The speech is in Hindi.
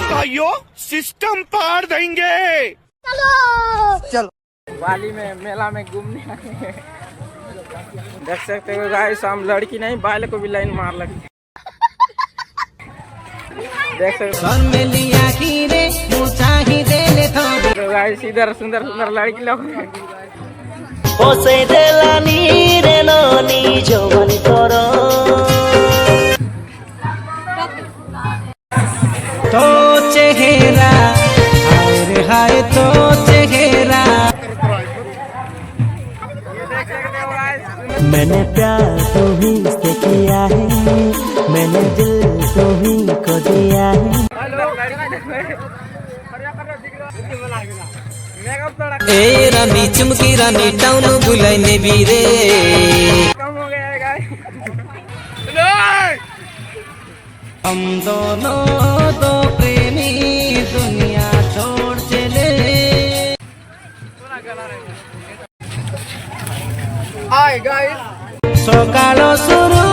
भाइयों सिस्टम पार देंगे। चलो चलो वाली में मेला में घूमने आए। देख सकते हो गाइस, हम लड़की नहीं बाल को भी लाइन मार लगी। देख सकते हो गाइस, इधर सुंदर सुंदर लड़की लोग तो चेहरा हाय तो चेहरा। मैंने प्यार तो ही से किया है, मैंने दिल तो ही को दिया है। ए रानी चुमकी रानी टाउन बुलाने भी रे। कम हो गया है गाइस। हम दोनों दो प्रेमी दुनिया छोड़ चले। हाय गाइस, सकालो शुरू